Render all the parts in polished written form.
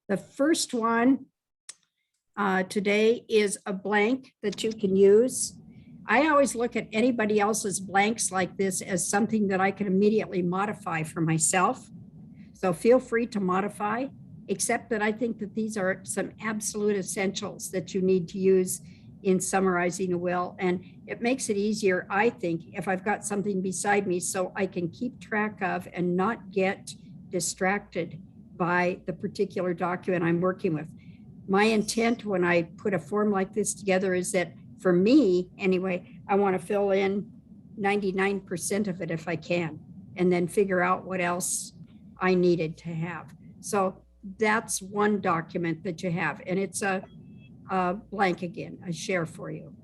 The first one today is a blank that you can use. I always look at anybody else's blanks like this as something that I can immediately modify for myself. So feel free to modify, except that I think that these are some absolute essentials that you need to use in summarizing a will. And it makes it easier, I think, if I've got something beside me so I can keep track of and not get distracted by the particular document I'm working with. My intent when I put a form like this together is that for me, anyway, I want to fill in 99% of it if I can, and then figure out what else I needed to have. So that's one document that you have, and it's a blank again, a share for you.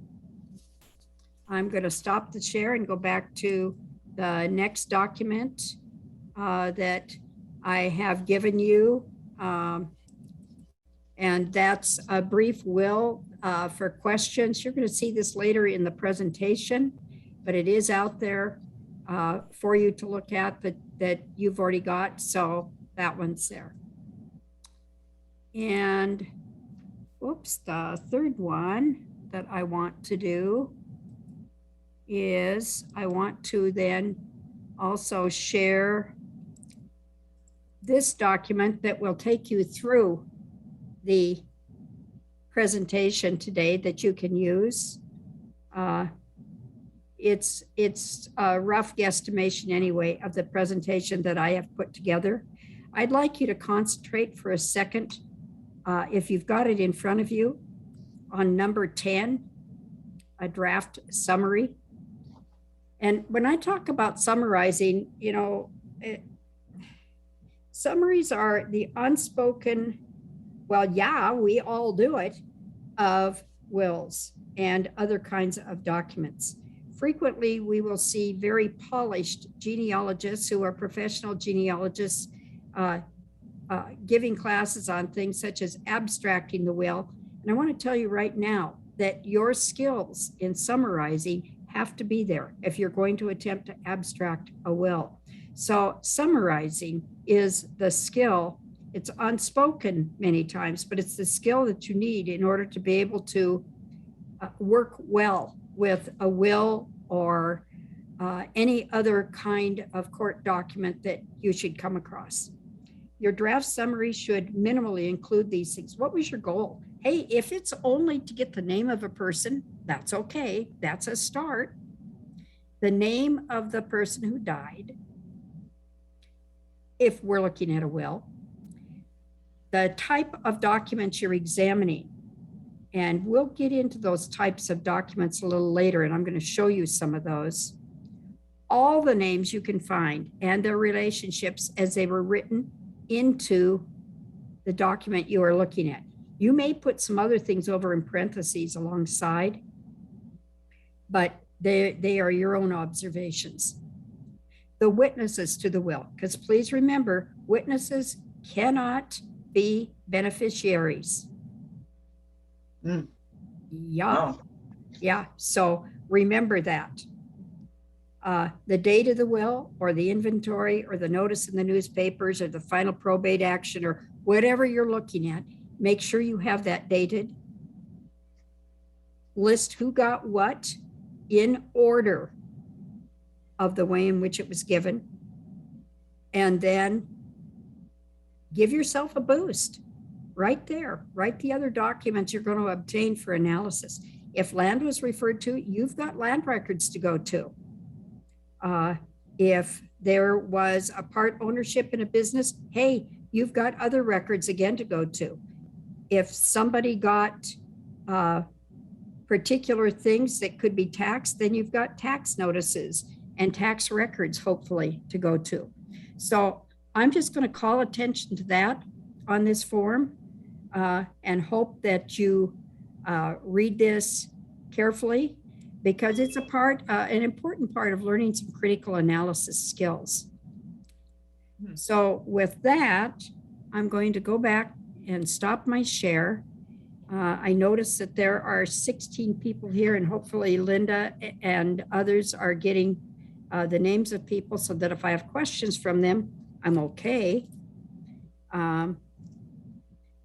I'm going to stop the share and go back to the next document that I have given you. And that's a brief will for questions. You're going to see this later in the presentation, but it is out there for you to look at that you've already got. So that one's there. And whoops, the third one that I want to do is I want to then also share this document that will take you through the presentation today that you can use. It's a rough guesstimation anyway of the presentation that I have put together. I'd like you to concentrate for a second, if you've got it in front of you, on number 10, a draft summary. And when I talk about summarizing, you know, summaries are the unspoken, well, yeah, we all do it, of wills and other kinds of documents. Frequently, we will see very polished genealogists who are professional genealogists giving classes on things such as abstracting the will. And I want to tell you right now that your skills in summarizing have to be there if you're going to attempt to abstract a will. So summarizing is the skill. It's unspoken many times, but it's the skill that you need in order to be able to work well with a will or any other kind of court document that you should come across. Your draft summary should minimally include these things. What was your goal? Hey, if it's only to get the name of a person, that's okay. That's a start. The name of the person who died, if we're looking at a will, the type of documents you're examining, and we'll get into those types of documents a little later, and I'm going to show you some of those. All the names you can find and their relationships as they were written into the document you are looking at. You may put some other things over in parentheses alongside, but they are your own observations. The witnesses to the will, because please remember, witnesses cannot be beneficiaries. Mm. Yeah. Wow. Yeah. So remember that. The date of the will or the inventory or the notice in the newspapers or the final probate action or whatever you're looking at, make sure you have that dated. List who got what in order of the way in which it was given. And then give yourself a boost right there. Write the other documents you're going to obtain for analysis. If land was referred to, you've got land records to go to. If there was a part ownership in a business, hey, you've got other records again to go to. If somebody got particular things that could be taxed, then you've got tax notices and tax records, hopefully, to go to. So I'm just going to call attention to that on this form and hope that you read this carefully, because it's a part, an important part of learning some critical analysis skills. So with that, I'm going to go back and stop my share. I notice that there are 16 people here, and hopefully Linda and others are getting the names of people so that if I have questions from them, I'm okay.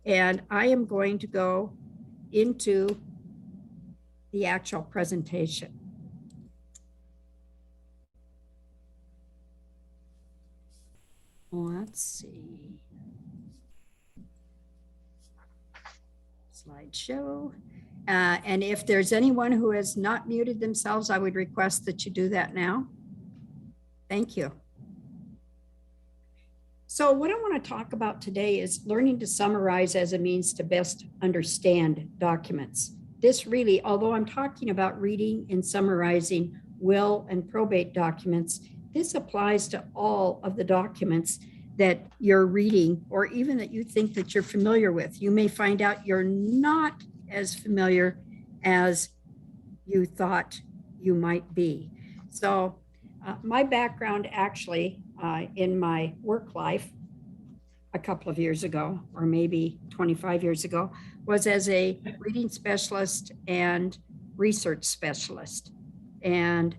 And I am going to go into the actual presentation. Let's see. Slideshow. And if there's anyone who has not muted themselves, I would request that you do that now. Thank you. So what I want to talk about today is learning to summarize as a means to best understand documents. This really, although I'm talking about reading and summarizing will and probate documents, this applies to all of the documents that you're reading or even that you think that you're familiar with. You may find out you're not as familiar as you thought you might be. So my background actually in my work life a couple of years ago, or maybe 25 years ago, was as a reading specialist and research specialist. And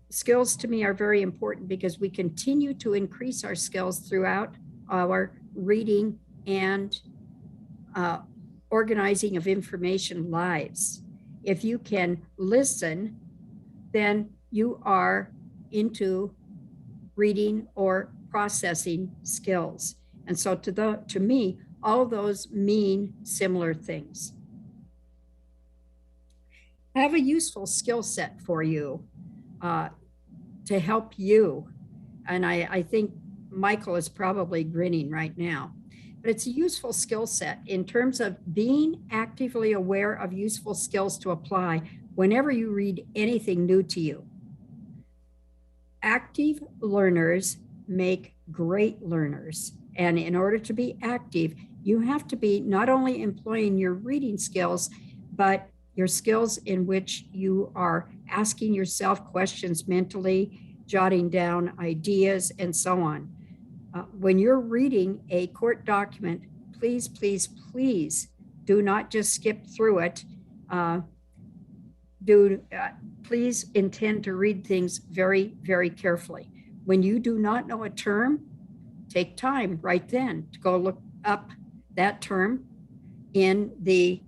skills to me are very important because we continue to increase our skills throughout our reading and organizing of information lives. If you can listen, then you are into reading or processing skills. And so to me, all of those mean similar things. I have a useful skill set for you to help you. And I think Michael is probably grinning right now. But it's a useful skill set in terms of being actively aware of useful skills to apply whenever you read anything new to you. Active learners make great learners. And in order to be active, you have to be not only employing your reading skills, but your skills in which you are asking yourself questions mentally, jotting down ideas, and so on. When you're reading a court document, please, please, please do not just skip through it. Please intend to read things very, very carefully. When you do not know a term, take time right then to go look up that term in the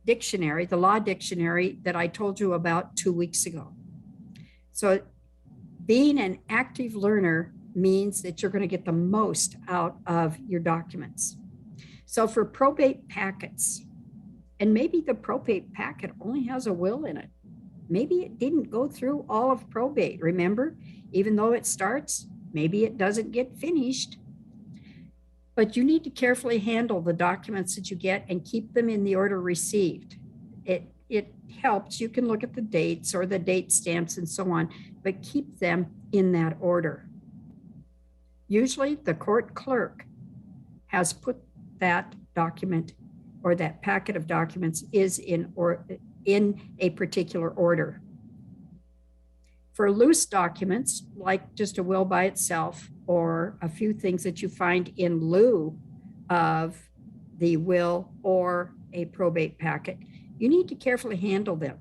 dictionary, the law dictionary that I told you about 2 weeks ago. So being an active learner means that you're going to get the most out of your documents. So for probate packets, and maybe the probate packet only has a will in it. Maybe it didn't go through all of probate. Remember, even though it starts, maybe it doesn't get finished. But you need to carefully handle the documents that you get and keep them in the order received. It helps. You can look at the dates or the date stamps and so on, but keep them in that order. Usually the court clerk has put that document or that packet of documents is in a particular order. For loose documents, like just a will by itself or a few things that you find in lieu of the will or a probate packet, you need to carefully handle them.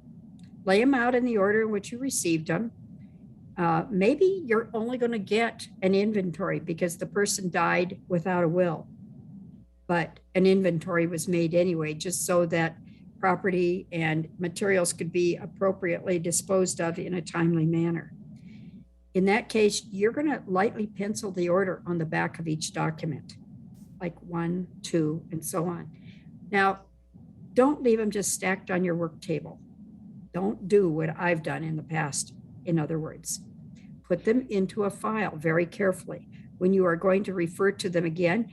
Lay them out in the order in which you received them. Maybe you're only going to get an inventory because the person died without a will, but an inventory was made anyway, just so that property and materials could be appropriately disposed of in a timely manner. In that case, you're going to lightly pencil the order on the back of each document, like 1, 2, and so on. Now, don't leave them just stacked on your work table. Don't do what I've done in the past. In other words, put them into a file very carefully. When you are going to refer to them again,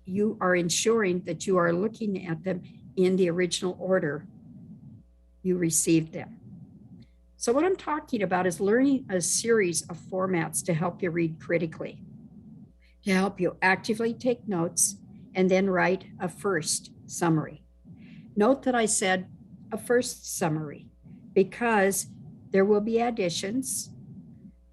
you are ensuring that you are looking at them in the original order you received them. So what I'm talking about is learning a series of formats to help you read critically, to help you actively take notes, and then write a first summary. Note that I said a first summary because there will be additions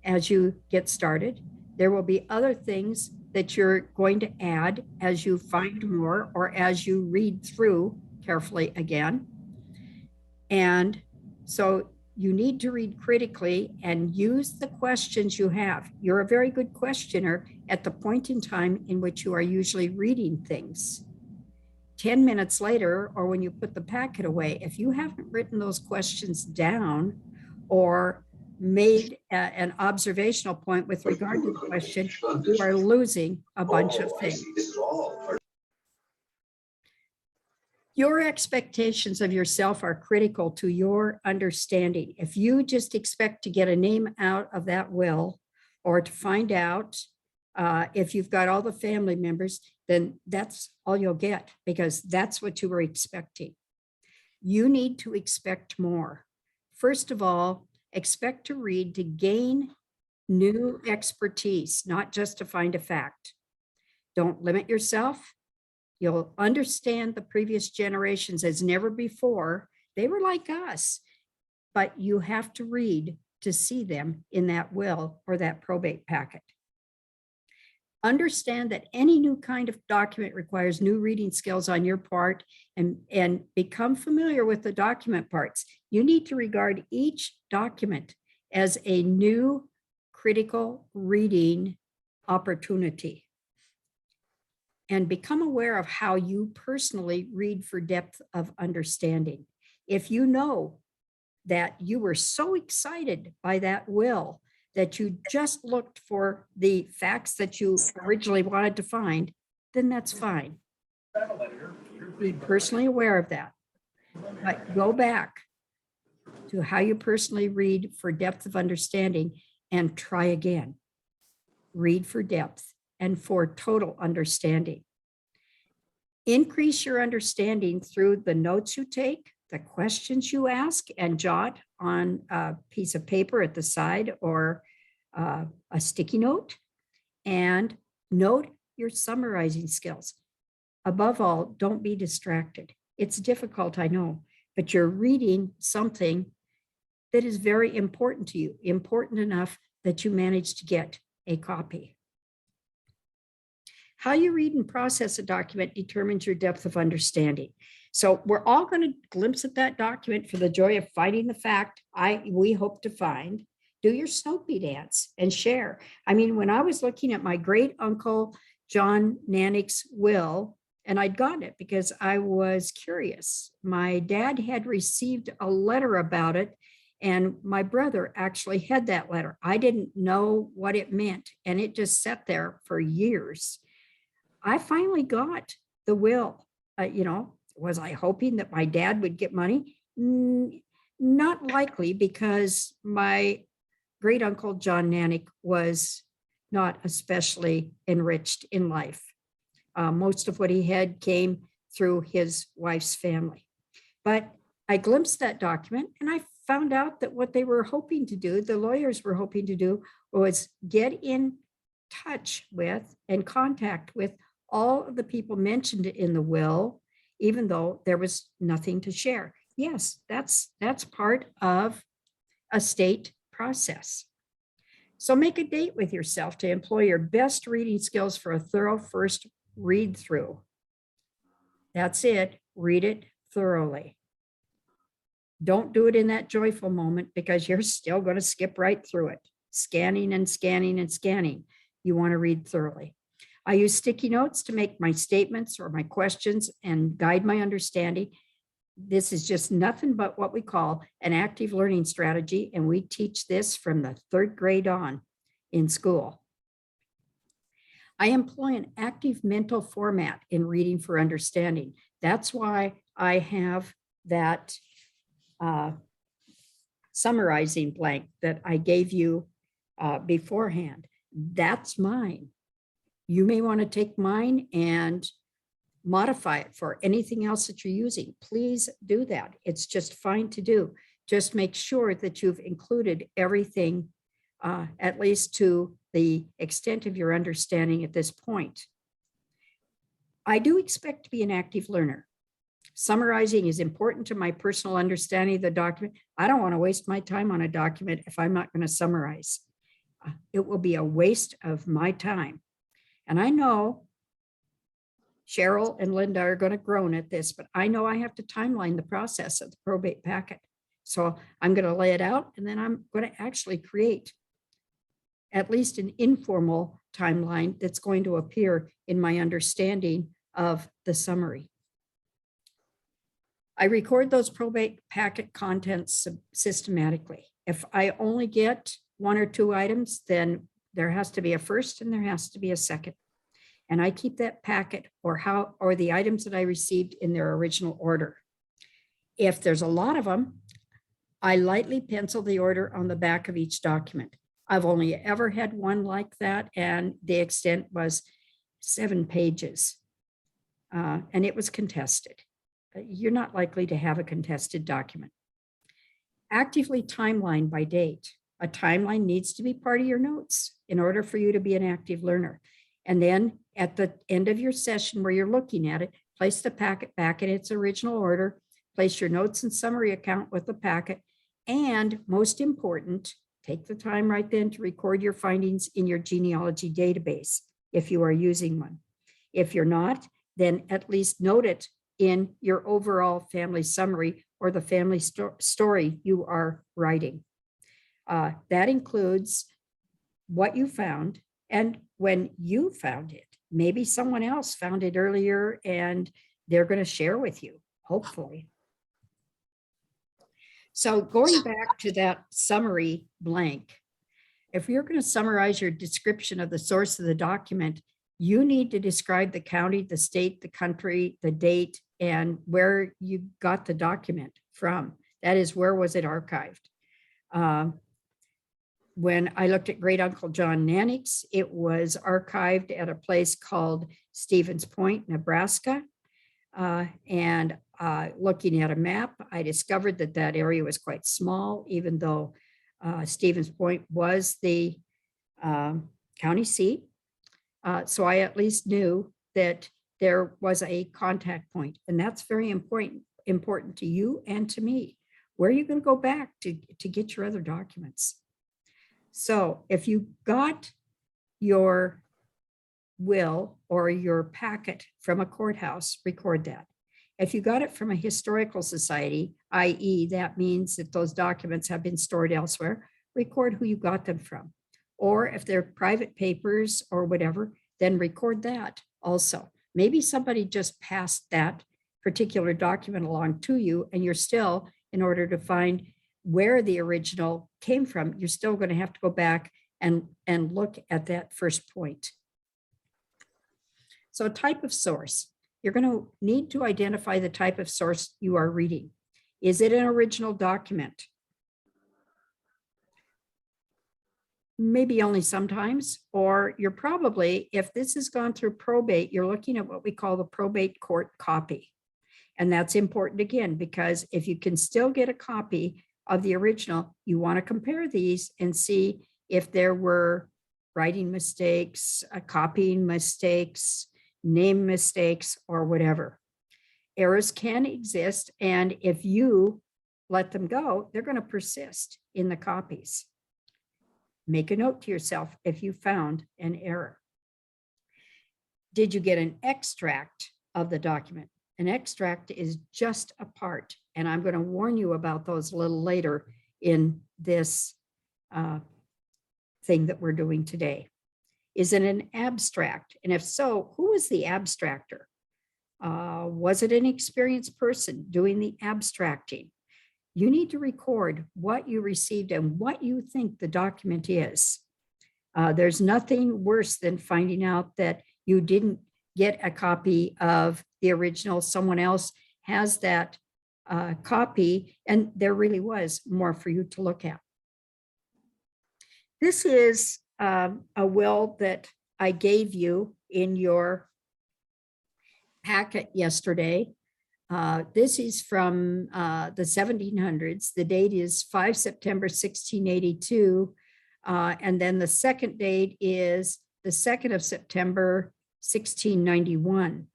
as you get started. There will be other things that you're going to add as you find more or as you read through carefully again. And so you need to read critically and use the questions you have. You're a very good questioner at the point in time in which you are usually reading things. 10 minutes later, or when you put the packet away, if you haven't written those questions down or made an observational point with regard to the question, you are losing a bunch of things. Your expectations of yourself are critical to your understanding. If you just expect to get a name out of that will, or to find out if you've got all the family members, then that's all you'll get, because that's what you were expecting. You need to expect more. First of all, expect to read to gain new expertise, not just to find a fact. Don't limit yourself. You'll understand the previous generations as never before. They were like us, but you have to read to see them in that will or that probate packet. Understand that any new kind of document requires new reading skills on your part, and become familiar with the document parts. You need to regard each document as a new critical reading opportunity, and become aware of how you personally read for depth of understanding. If you know that you were so excited by that will that you just looked for the facts that you originally wanted to find, then that's fine. Be personally aware of that. But go back to how you personally read for depth of understanding and try again. Read for depth and for total understanding. Increase your understanding through the notes you take, the questions you ask and jot on a piece of paper at the side or a sticky note, and note your summarizing skills. Above all, don't be distracted. It's difficult, I know, but you're reading something that is very important to you, important enough that you manage to get a copy. How you read and process a document determines your depth of understanding. So we're all going to glimpse at that document for the joy of finding the fact we hope to find. Do your Snoopy dance and share. I mean, when I was looking at my great uncle John Nanick's will, and I'd gotten it because I was curious. My dad had received a letter about it, and my brother actually had that letter. I didn't know what it meant, and it just sat there for years. I finally got the will. Was I hoping that my dad would get money? Not likely, because my great uncle John Nanick was not especially enriched in life. Most of what he had came through his wife's family. But I glimpsed that document and I found out that what they were hoping to do, the lawyers were hoping to do, was get in touch with and contact with all of the people mentioned in the will, even though there was nothing to share. Yes, that's part of a state process. So make a date with yourself to employ your best reading skills for a thorough first read through. That's it. Read it thoroughly. Don't do it in that joyful moment, because you're still going to skip right through it, scanning and scanning and scanning. You want to read thoroughly. I use sticky notes to make my statements or my questions and guide my understanding. This is just nothing but what we call an active learning strategy, and we teach this from the 3rd grade on in school. I employ an active mental format in reading for understanding. That's why I have that summarizing blank that I gave you beforehand. That's mine. You may want to take mine and modify it for anything else that you're using. Please do that. It's just fine to do. Just make sure that you've included everything, at least to the extent of your understanding at this point. I do expect to be an active learner. Summarizing is important to my personal understanding of the document. I don't want to waste my time on a document if I'm not going to summarize. It will be a waste of my time. And I know Cheryl and Linda are going to groan at this, but I know I have to timeline the process of the probate packet. So I'm going to lay it out, and then I'm going to actually create at least an informal timeline that's going to appear in my understanding of the summary. I record those probate packet contents systematically. If I only get 1 or 2 items, then there has to be a first and there has to be a second. And I keep that packet or the items that I received in their original order. If there's a lot of them, I lightly pencil the order on the back of each document. I've only ever had one like that, and the extent was 7 pages. And it was contested. You're not likely to have a contested document. Actively timeline by date. A timeline needs to be part of your notes in order for you to be an active learner. And then at the end of your session where you're looking at it, place the packet back in its original order, place your notes and summary account with the packet, and most important, take the time right then to record your findings in your genealogy database if you are using one. If you're not, then at least note it in your overall family summary or the family story you are writing. That includes what you found and when you found it. Maybe someone else found it earlier and they're going to share with you, hopefully. So going back to that summary blank, if you're going to summarize your description of the source of the document, you need to describe the county, the state, the country, the date, and where you got the document from. That is, where was it archived? When I looked at Great Uncle John Nannix, it was archived at a place called Stevens Point, Nebraska. And looking at a map, I discovered that that area was quite small, even though Stevens Point was the county seat. So I at least knew that there was a contact point, and that's very important to you and to me. Where are you going to go back to get your other documents? So if you got your will or your packet from a courthouse, record that. If you got it from a historical society, i.e., that means that those documents have been stored elsewhere, record who you got them from. Or if they're private papers or whatever, then record that also. Maybe somebody just passed that particular document along to you, and you're still, in order to find where the original came from, you're still going to have to go back and look at that first point. So a type of source. You're going to need to identify the type of source you are reading. Is it an original document? Maybe only sometimes, or you're probably, if this has gone through probate, you're looking at what we call the probate court copy. And that's important again, because if you can still get a copy of the original, you want to compare these and see if there were writing mistakes, copying mistakes, name mistakes, or whatever. Errors can exist, and if you let them go, they're going to persist in the copies. Make a note to yourself if you found an error. Did you get an extract of the document? An extract is just a part, and I'm going to warn you about those a little later in this thing that we're doing today. Is it an abstract? And if so, who was the abstractor? Was it an experienced person doing the abstracting? You need to record what you received and what you think the document is. There's nothing worse than finding out that you didn't get a copy of the original. Someone else has that copy, and there really was more for you to look at. This is a will that I gave you in your packet yesterday. This is from the 1700s. The date is 5 September 1682. And then the second date is the 2nd of September 1691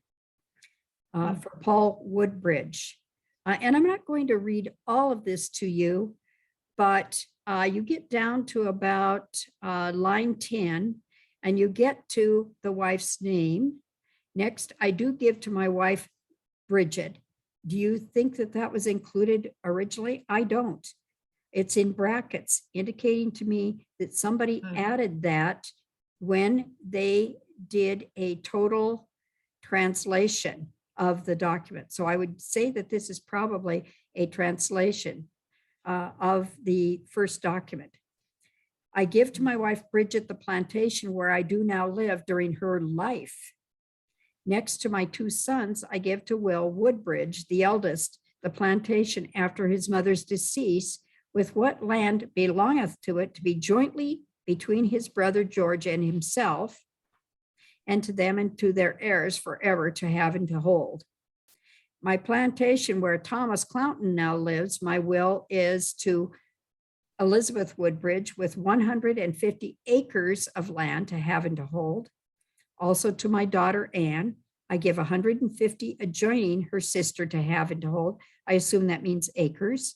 for Paul Woodbridge. And I'm not going to read all of this to you, but you get down to about line 10 and you get to the wife's name. Next, I do give to my wife, Bridget. Do you think that that was included originally? I don't. It's in brackets, indicating to me that somebody added that when they did a total translation of the document. So I would say that this is probably a translation of the first document. I give to my wife Bridget the plantation where I do now live during her life. Next to my 2 sons, I give to Will Woodbridge, the eldest, the plantation after his mother's decease, with what land belongeth to it to be jointly between his brother George and himself, and to them and to their heirs forever to have and to hold. My plantation where Thomas Clounton now lives, my will is to Elizabeth Woodbridge with 150 acres of land to have and to hold. Also to my daughter Anne, I give 150 adjoining her sister to have and to hold. I assume that means acres.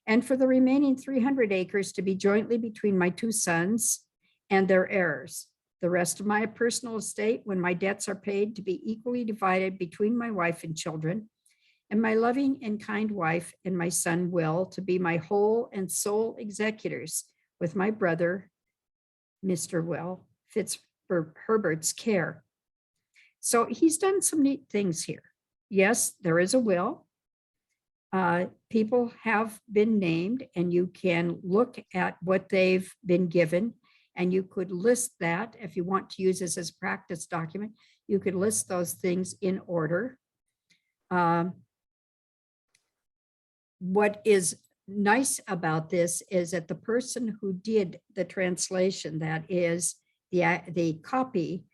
And for the remaining 300 acres to be jointly between my 2 sons and their heirs. The rest of my personal estate, when my debts are paid, to be equally divided between my wife and children, and my loving and kind wife and my son Will to be my whole and sole executors with my brother, Mr. Will Fitzherbert's care. So he's done some neat things here. Yes, there is a will. People have been named, and you can look at what they've been given, and you could list that if you want to use this as a practice document. You could list those things in order. What is nice about this is that the person who did the translation, that is the copy,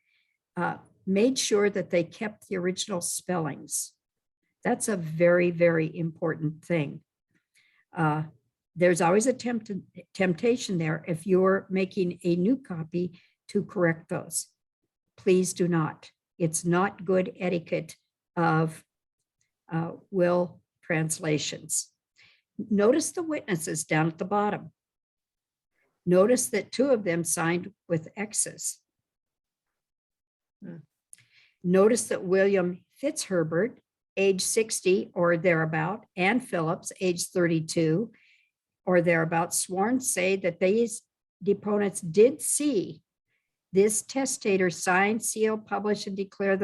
made sure that they kept the original spellings. That's a very, very important thing. There's always a temptation there if you're making a new copy to correct those. Please do not. It's not good etiquette of will translations. Notice the witnesses down at the bottom. Notice that 2 of them signed with X's. Notice that William Fitzherbert, age 60 or thereabout, and Phillips, age 32 or thereabout, sworn say that these deponents did see this testator sign, seal, publish, and declare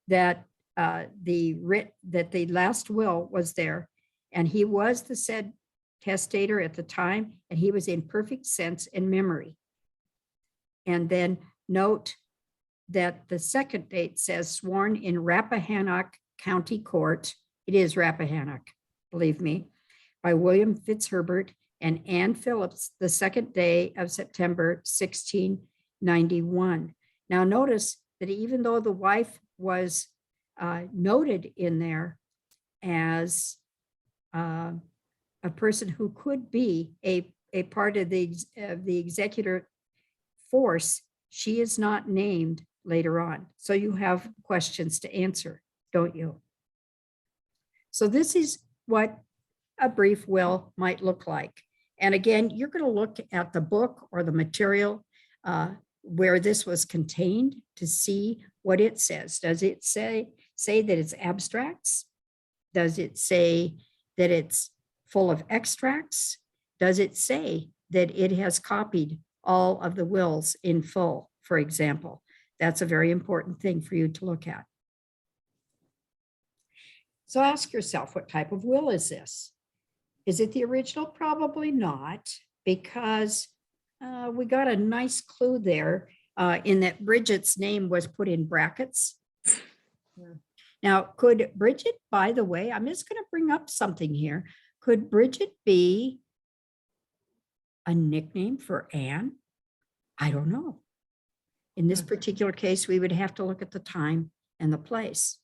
that the last will was there, and he was the said testator at the time, and he was in perfect sense and memory. And then note that the second date says sworn in Rappahannock County Court. It is Rappahannock, believe me, by William Fitzherbert and Anne Phillips, the 2nd day of September, 1691. Now notice that even though the wife was noted in there as a person who could be a part of the executor force, she is not named later on. So you have questions to answer, don't you? So this is what a brief will might look like. And again, you're going to look at the book or the material where this was contained to see what it says. Does it say that it's abstracts? Does it say that it's full of extracts? Does it say that it has copied all of the wills in full, for example? That's a very important thing for you to look at. So ask yourself, what type of will is this? Is it the original? Probably not, because we got a nice clue there in that Bridget's name was put in brackets. Now, could Bridget, by the way, I'm just going to bring up something here. Could Bridget be a nickname for Anne? I don't know. In this particular case, we would have to look at the time and the place.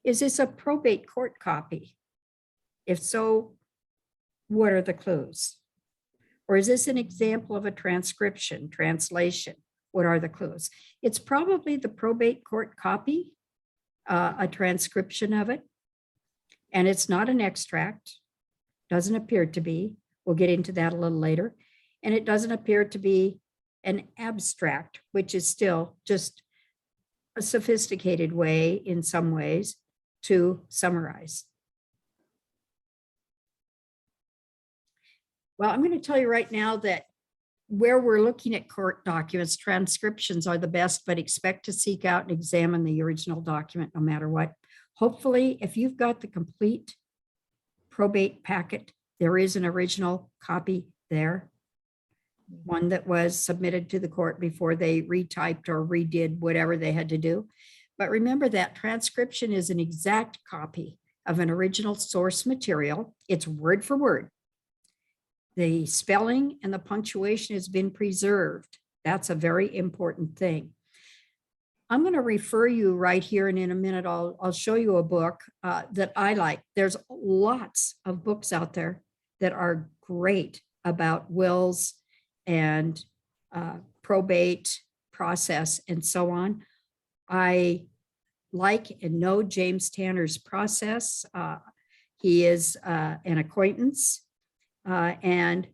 Is this a probate court copy? If so, what are the clues? Or is this an example of a transcription, translation? What are the clues? It's probably the probate court copy, a transcription of it, and it's not an extract. Doesn't appear to be. We'll get into that a little later. And it doesn't appear to be an abstract, which is still just a sophisticated way in some ways to summarize. Well, I'm going to tell you right now that where we're looking at court documents, transcriptions are the best, but expect to seek out and examine the original document no matter what. Hopefully, if you've got the complete probate packet, there is an original copy there, one that was submitted to the court before they retyped or redid whatever they had to do. But remember that transcription is an exact copy of an original source material. It's word for word. The spelling and the punctuation has been preserved. That's a very important thing. I'm going to refer you right here, and in a minute, I'll show you a book that I like. There's lots of books out there that are great about wills and probate process and so on. I like and know James Tanner's process. He is an acquaintance. And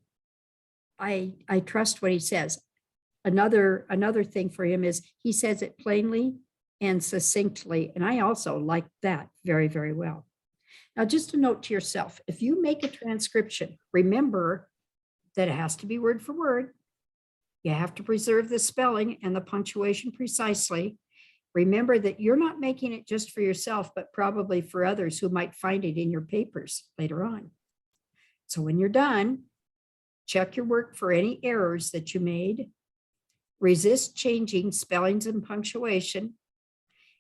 I trust what he says. Another thing for him is he says it plainly and succinctly. And I also like that very, very well. Now, just a note to yourself, if you make a transcription, remember that it has to be word for word. You have to preserve the spelling and the punctuation precisely. Remember that you're not making it just for yourself, but probably for others who might find it in your papers later on. So when you're done, check your work for any errors that you made. Resist changing spellings and punctuation.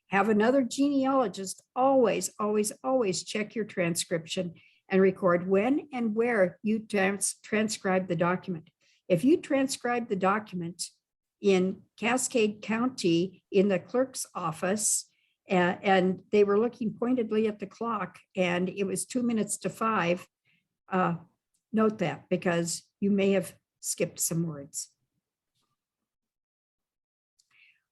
Have another genealogist always, always, always check your transcription and record when and where you transcribe the document. If you transcribe the document in Cascade County in the clerk's office, and they were looking pointedly at the clock and it was 2 minutes to 5, note that because you may have skipped some words.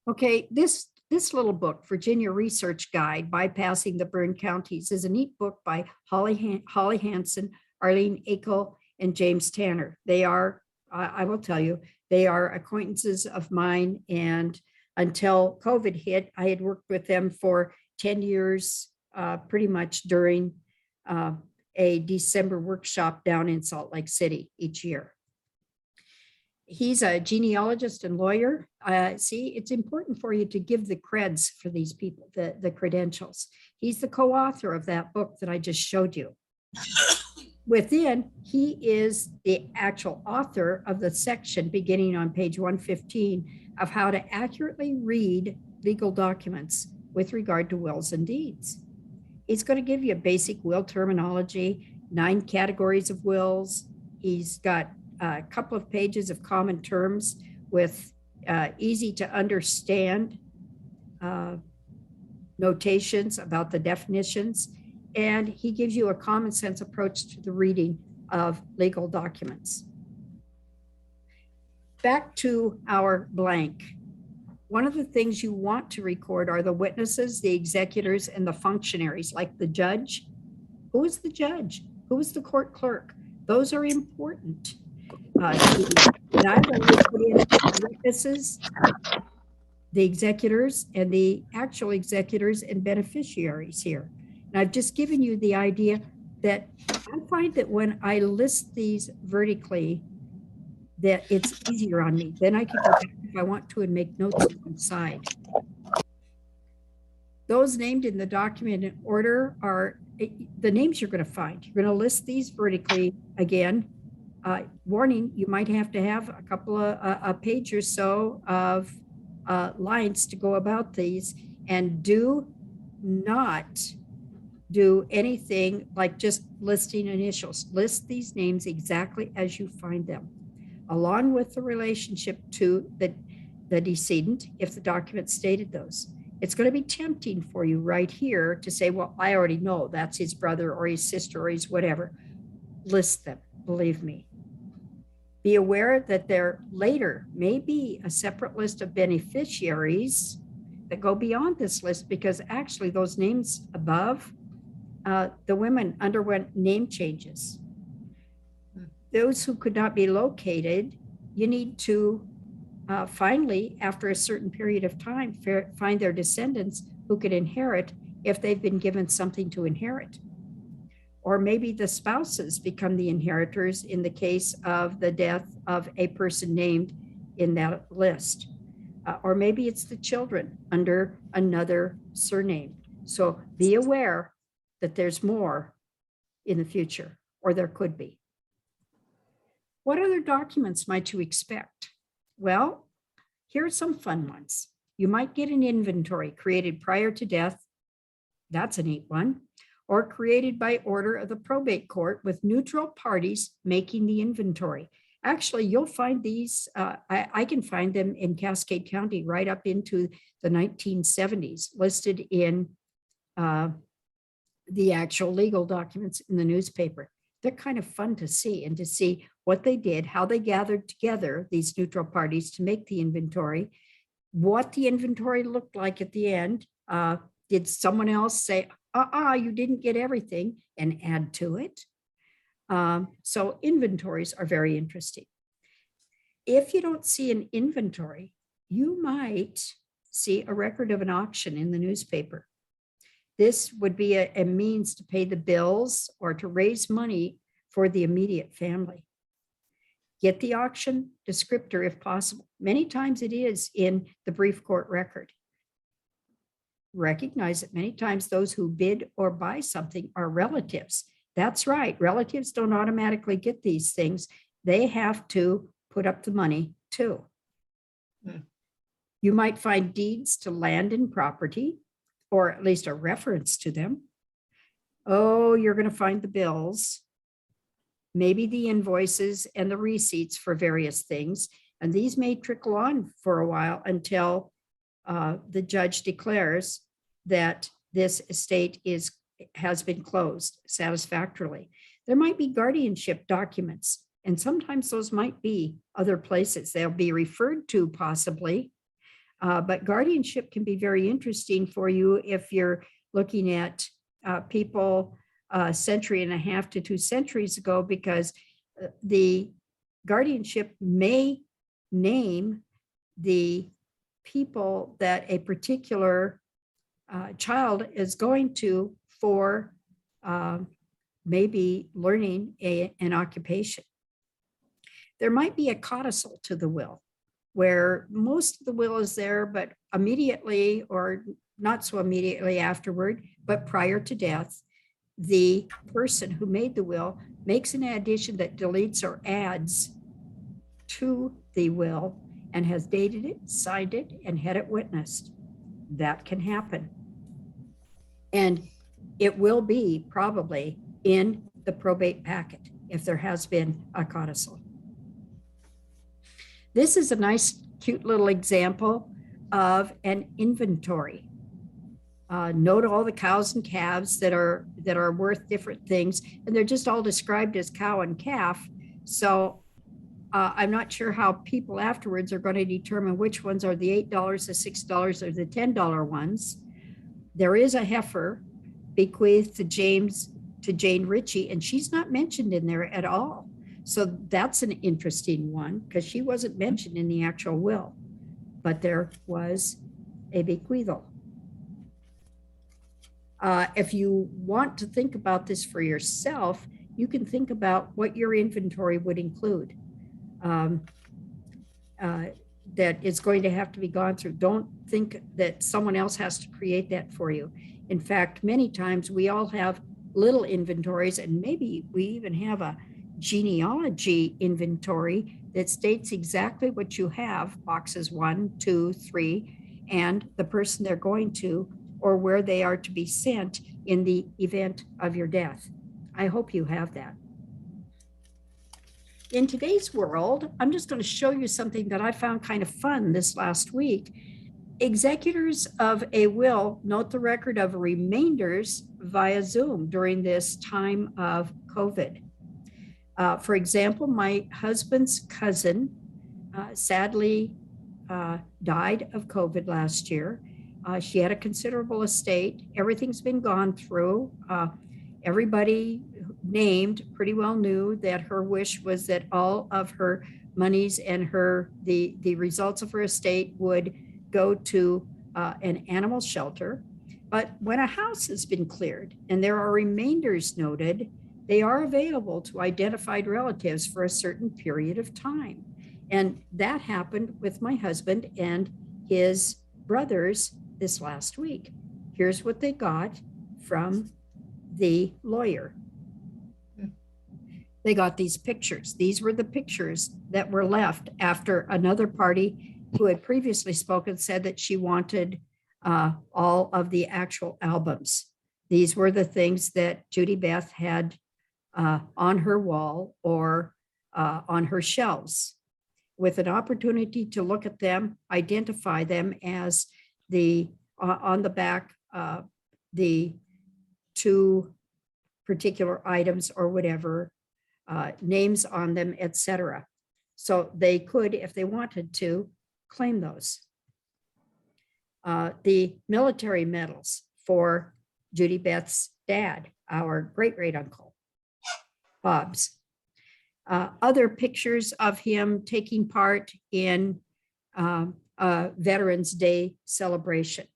Okay, this little book, Virginia Research Guide, Bypassing the Burned Counties, is a neat book by Holly Hansen, Arlene Akel, and James Tanner. They are, I will tell you, they are acquaintances of mine, and until COVID hit, I had worked with them for 10 years, pretty much during a December workshop down in Salt Lake City each year. He's a genealogist and lawyer. See, it's important for you to give the creds for these people, the credentials. He's the co-author of that book that I just showed you. Within, he is the actual author of the section beginning on page 115 of how to accurately read legal documents with regard to wills and deeds. He's going to give you a basic will terminology, 9 categories of wills. He's got a couple of pages of common terms with easy to understand notations about the definitions. And he gives you a common sense approach to the reading of legal documents. Back to our blank. One of the things you want to record are the witnesses, the executors, and the functionaries, like the judge. Who is the judge? Who is the court clerk? Those are important. And I've only put in the witnesses, the executors, and the actual executors and beneficiaries here. And I've just given you the idea that I find that when I list these vertically, that it's easier on me. Then I can go back if I want to and make notes on one side. Those named in the document in order are the names you're going to find. You're going to list these vertically again. Warning, you might have to have a couple of a page or so of lines to go about these, and do not do anything like just listing initials. List these names exactly as you find them, along with the relationship to the decedent, if the document stated those. It's going to be tempting for you right here to say, well, I already know that's his brother or his sister or his whatever. List them, believe me. Be aware that there later may be a separate list of beneficiaries that go beyond this list, because actually those names above, the women underwent name changes. Those who could not be located, you need to finally, after a certain period of time, find their descendants who could inherit if they've been given something to inherit. Or maybe the spouses become the inheritors in the case of the death of a person named in that list. Or maybe it's the children under another surname. So be aware that there's more in the future, or there could be. What other documents might you expect? Well, here are some fun ones. You might get an inventory created prior to death. That's a neat one. Or created by order of the probate court with neutral parties making the inventory. Actually, you'll find these, I can find them in Cascade County right up into the 1970s, listed in the actual legal documents in the newspaper. They're kind of fun to see, and to see what they did, how they gathered together these neutral parties to make the inventory, what the inventory looked like at the end. Did someone else say, you didn't get everything, and add to it? So inventories are very interesting. If you don't see an inventory, you might see a record of an auction in the newspaper. This would be a means to pay the bills or to raise money for the immediate family. Get the auction descriptor if possible. Many times it is in the brief court record. Recognize that many times those who bid or buy something are relatives. That's right. Relatives don't automatically get these things. They have to put up the money too. You might find deeds to land and property, or at least a reference to them. Oh, you're going to find the bills, maybe the invoices and the receipts for various things. And these may trickle on for a while until the judge declares that this estate has been closed satisfactorily. There might be guardianship documents, and sometimes those might be other places. They'll be referred to possibly, but guardianship can be very interesting for you if you're looking at people a century and a half to 2 centuries ago, because the guardianship may name the people that a particular child is going to for maybe learning an occupation. There might be a codicil to the will, where most of the will is there, but immediately or not so immediately afterward, but prior to death, the person who made the will makes an addition that deletes or adds to the will and has dated it, signed it, and had it witnessed. That can happen. And it will be probably in the probate packet if there has been a codicil. This is a nice, cute little example of an inventory. Note all the cows and calves that are worth different things, and they're just all described as cow and calf. So I'm not sure how people afterwards are going to determine which ones are the $8, the $6, or the $10 ones. There is a heifer bequeathed to Jane Ritchie, and she's not mentioned in there at all. So that's an interesting one, because she wasn't mentioned in the actual will, but there was a bequeathal. If you want to think about this for yourself, you can think about what your inventory would include. That is going to have to be gone through. Don't think that someone else has to create that for you. In fact, many times we all have little inventories, and maybe we even have a genealogy inventory that states exactly what you have, boxes 1, 2, 3, and the person they're going to, or where they are to be sent in the event of your death. I hope you have that. In today's world, I'm just going to show you something that I found kind of fun this last week. Executors of a will note the record of remainders via Zoom during this time of COVID. For example, my husband's cousin sadly died of COVID last year. She had a considerable estate. Everything's been gone through. Everybody named pretty well knew that her wish was that all of her monies and the results of her estate would go to an animal shelter. But when a house has been cleared and there are remainders noted, they are available to identified relatives for a certain period of time. And that happened with my husband and his brothers this last week. Here's what they got from the lawyer. They got these pictures. These were the pictures that were left after another party who had previously spoken said that she wanted all of the actual albums. These were the things that Judy Beth had on her wall or on her shelves, with an opportunity to look at them, identify them as the on the back, the two particular items or whatever, names on them, etc. So they could, if they wanted to, claim those. The military medals for Judy Beth's dad, our great-great-uncle, Bob's. Other pictures of him taking part in a Veterans Day celebration.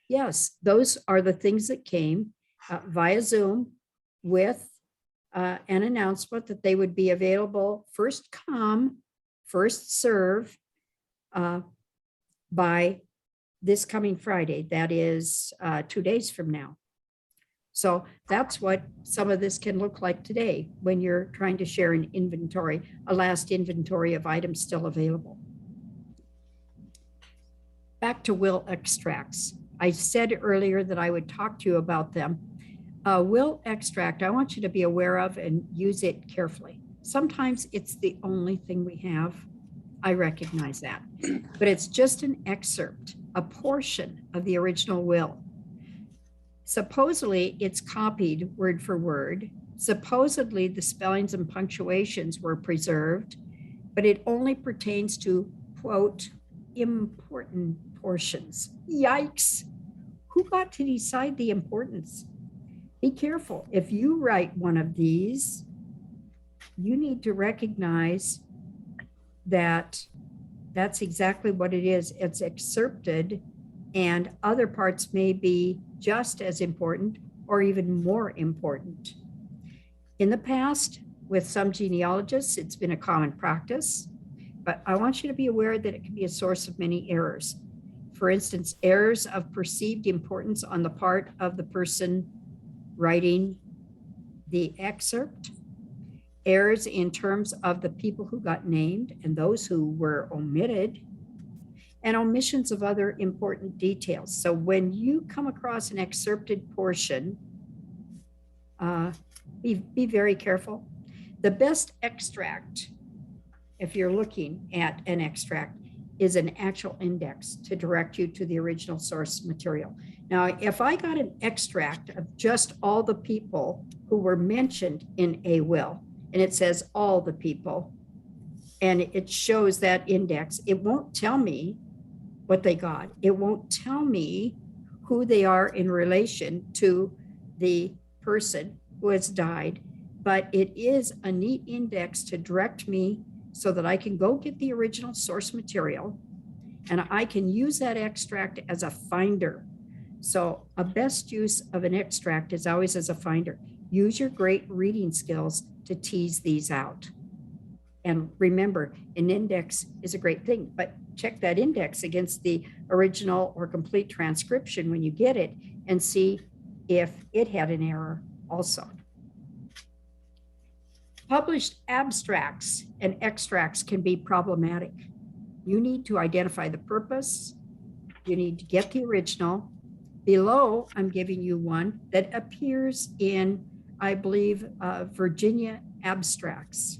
Yes, those are the things that came via Zoom with an announcement that they would be available first come, first serve by this coming Friday. That is 2 days from now. So that's what some of this can look like today when you're trying to share an inventory, a last inventory of items still available. Back to will extracts. I said earlier that I would talk to you about them. Will extract, I want you to be aware of and use it carefully. Sometimes it's the only thing we have. I recognize that, but it's just an excerpt, a portion of the original will. Supposedly it's copied word for word. Supposedly the spellings and punctuations were preserved, but it only pertains to, quote, important portions. Yikes. Who got to decide the importance? Be careful. If you write one of these, you need to recognize that that's exactly what it is. It's excerpted, and other parts may be just as important or even more important. In the past, with some genealogists, it's been a common practice, but I want you to be aware that it can be a source of many errors. For instance, errors of perceived importance on the part of the person writing the excerpt, errors in terms of the people who got named and those who were omitted, and omissions of other important details. So when you come across an excerpted portion, be very careful. The best extract, if you're looking at an extract, is an actual index to direct you to the original source material. Now, if I got an extract of just all the people who were mentioned in a will, and it says all the people, and it shows that index, it won't tell me what they got. It won't tell me who they are in relation to the person who has died, but it is a neat index to direct me so that I can go get the original source material and I can use that extract as a finder. So a best use of an extract is always as a finder. Use your great reading skills to tease these out. And remember, an index is a great thing, but check that index against the original or complete transcription when you get it and see if it had an error also. Published abstracts and extracts can be problematic. You need to identify the purpose. You need to get the original. Below, I'm giving you one that appears in, I believe, Virginia Abstracts.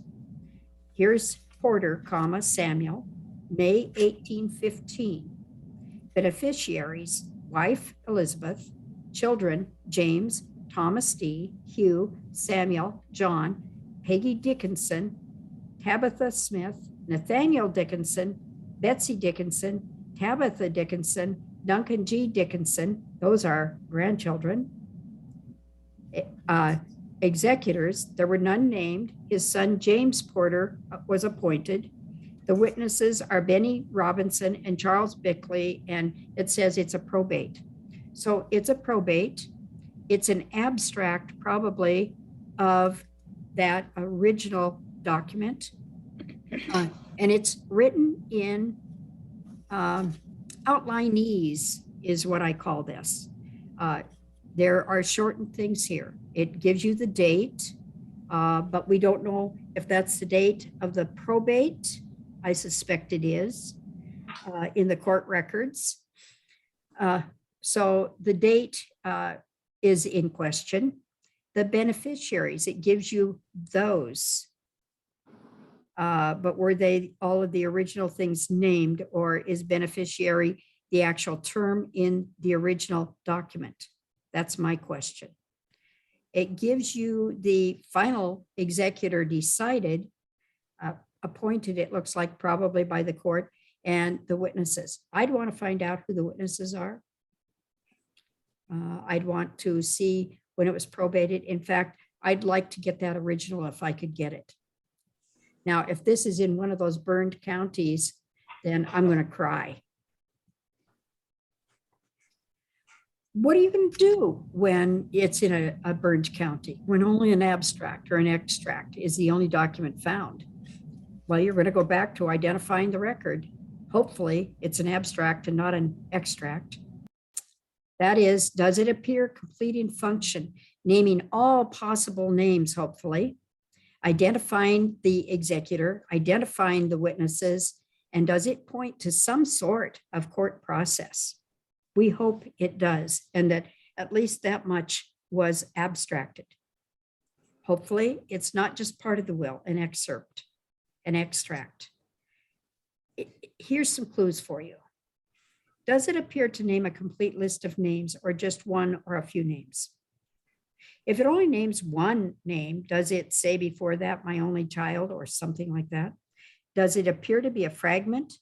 Here's Porter, comma, Samuel, May 1815. Beneficiaries, wife Elizabeth, children James, Thomas D, Hugh, Samuel, John, Peggy Dickinson, Tabitha Smith, Nathaniel Dickinson, Betsy Dickinson, Tabitha Dickinson, Duncan G. Dickinson, those are grandchildren. Executors, there were none named. His son James Porter was appointed. The witnesses are Benny Robinson and Charles Bickley, and it says it's a probate. So it's a probate. It's an abstract probably of that original document. And it's written in outlinees is what I call this. There are shortened things here. It gives you the date, but we don't know if that's the date of the probate. I suspect it is in the court records. So the date is in question. The beneficiaries, it gives you those. But were they all of the original things named, or is beneficiary the actual term in the original document? That's my question. It gives you the final executor decided, appointed, it looks like probably by the court, and the witnesses. I'd want to find out who the witnesses are. I'd want to see when it was probated. In fact, I'd like to get that original if I could get it. Now, if this is in one of those burned counties, then I'm going to cry. What are you going to do when it's in a burned county, when only an abstract or an extract is the only document found? Well, you're going to go back to identifying the record. Hopefully, it's an abstract and not an extract. That is, does it appear complete in function, naming all possible names, hopefully, identifying the executor, identifying the witnesses, and does it point to some sort of court process? We hope it does, and that at least that much was abstracted. Hopefully, it's not just part of the will, an excerpt, an extract. Here's some clues for you. Does it appear to name a complete list of names or just one or a few names? If it only names one name, does it say before that my only child or something like that? Does it appear to be a fragment?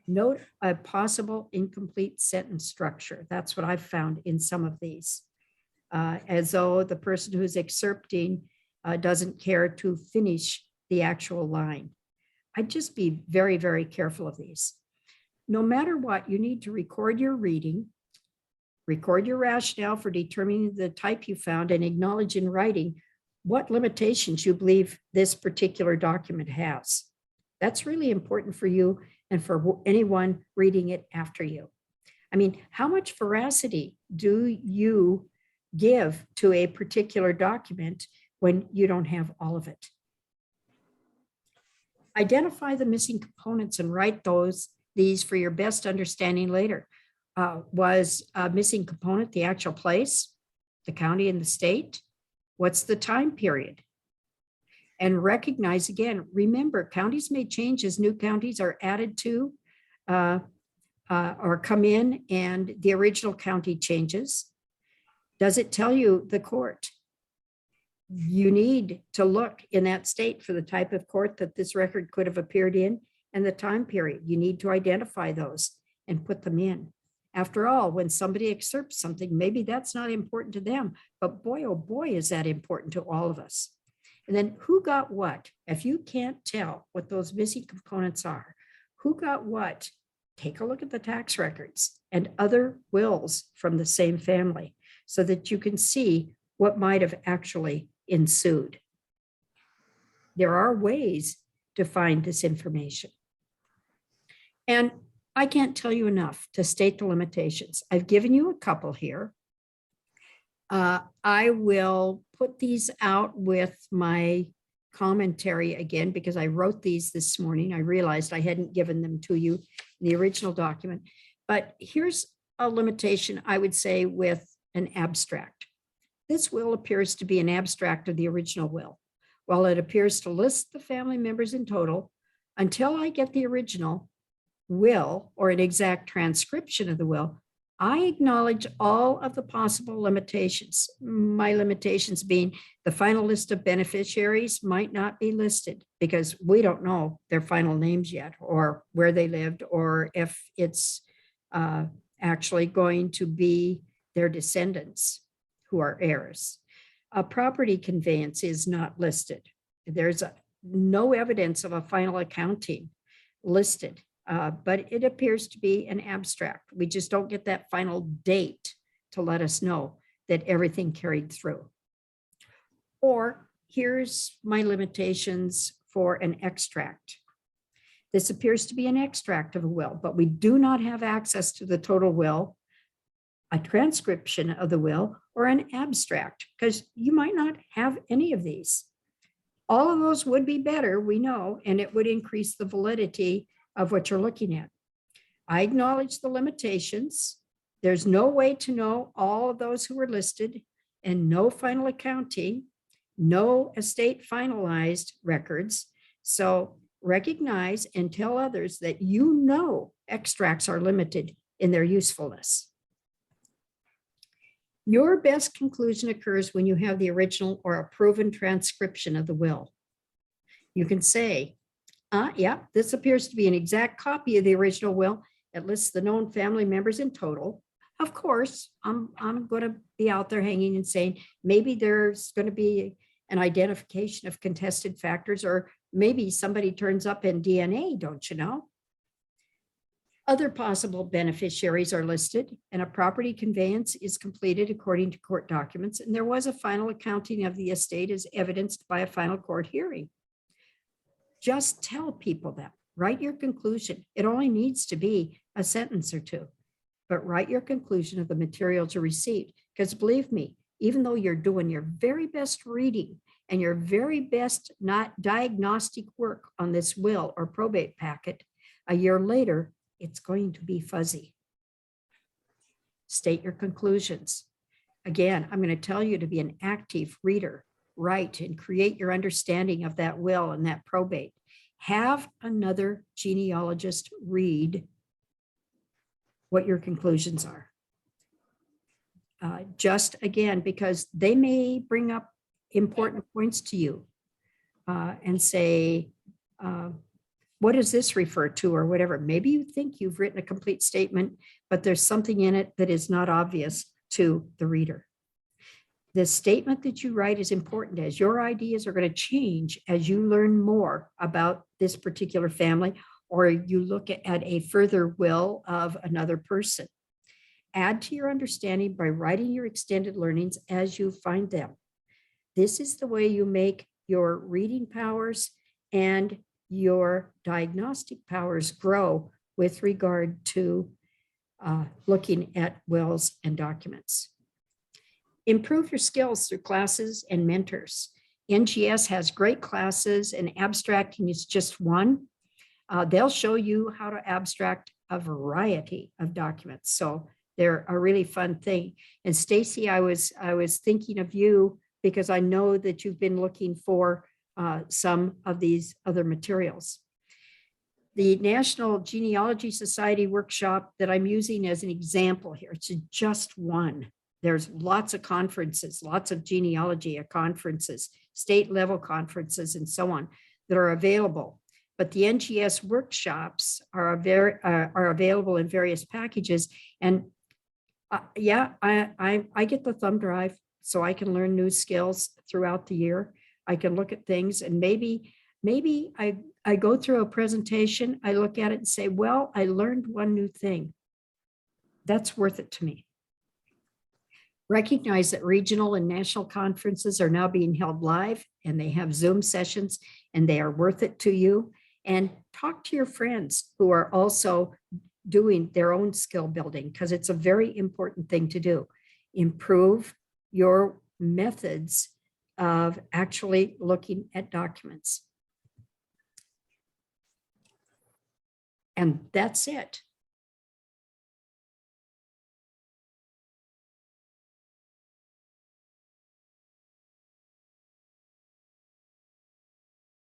Note a possible incomplete sentence structure. That's what I've found in some of these, as though the person who's excerpting doesn't care to finish the actual line. I'd just be very, very careful of these. No matter what, you need to record your reading, record your rationale for determining the type you found, and acknowledge in writing what limitations you believe this particular document has. That's really important for you and for anyone reading it after you. I mean, how much veracity do you give to a particular document when you don't have all of it? Identify the missing components and write these for your best understanding later. Was a missing component the actual place, the county and the state? What's the time period? And recognize again, remember, counties may change as new counties are added to or come in and the original county changes. Does it tell you the court? You need to look in that state for the type of court that this record could have appeared in and the time period. You need to identify those and put them in. After all, when somebody excerpts something, maybe that's not important to them, but boy, oh boy, is that important to all of us. And then who got what? If you can't tell what those missing components are, who got what? Take a look at the tax records and other wills from the same family so that you can see what might have actually ensued. There are ways to find this information. And I can't tell you enough to state the limitations. I've given you a couple here. I will put these out with my commentary again because I wrote these this morning. I realized I hadn't given them to you in the original document. But here's a limitation, I would say, with an abstract. This will appears to be an abstract of the original will. While it appears to list the family members in total, until I get the original will or an exact transcription of the will, I acknowledge all of the possible limitations. My limitations being the final list of beneficiaries might not be listed because we don't know their final names yet or where they lived or if it's actually going to be their descendants who are heirs. A property conveyance is not listed. There's no evidence of a final accounting listed. But it appears to be an abstract. We just don't get that final date to let us know that everything carried through. Or here's my limitations for an extract. This appears to be an extract of a will, but we do not have access to the total will, a transcription of the will, or an abstract, because you might not have any of these. All of those would be better, we know, and it would increase the validity of what you're looking at. I acknowledge the limitations. There's no way to know all of those who were listed, and no final accounting, no estate finalized records. So recognize and tell others that you know extracts are limited in their usefulness. Your best conclusion occurs when you have the original or a proven transcription of the will. You can say, yeah, this appears to be an exact copy of the original will. It lists the known family members in total. Of course, I'm going to be out there hanging and saying, maybe there's going to be an identification of contested factors, or maybe somebody turns up in DNA, don't you know? Other possible beneficiaries are listed, and a property conveyance is completed according to court documents, and there was a final accounting of the estate as evidenced by a final court hearing. Just tell people that. Write your conclusion. It only needs to be a sentence or two, but write your conclusion of the materials you received, because believe me, even though you're doing your very best reading and your very best not diagnostic work on this will or probate packet, a year later, it's going to be fuzzy. State your conclusions. Again, I'm going to tell you to be an active reader, write and create your understanding of that will and that probate. Have another genealogist read what your conclusions are. Just again, because they may bring up important points to you and say, what does this refer to or whatever? Maybe you think you've written a complete statement, but there's something in it that is not obvious to the reader. The statement that you write is important, as your ideas are going to change as you learn more about this particular family, or you look at a further will of another person. Add to your understanding by writing your extended learnings as you find them. This is the way you make your reading powers and your diagnostic powers grow with regard to looking at wills and documents. Improve your skills through classes and mentors. NGS has great classes, and abstracting is just one. They'll show you how to abstract a variety of documents. So they're a really fun thing. And Stacy, I was thinking of you because I know that you've been looking for some of these other materials. The National Genealogy Society workshop that I'm using as an example here, it's just one. There's lots of conferences, lots of genealogy conferences, state level conferences, and so on that are available. But the NGS workshops are available in various packages. And yeah, I get the thumb drive so I can learn new skills throughout the year. I can look at things, and maybe I go through a presentation, I look at it and say, well, I learned one new thing. That's worth it to me. Recognize that regional and national conferences are now being held live, and they have Zoom sessions, and they are worth it to you. And talk to your friends who are also doing their own skill building, because it's a very important thing to do. Improve your methods of actually looking at documents. And that's it.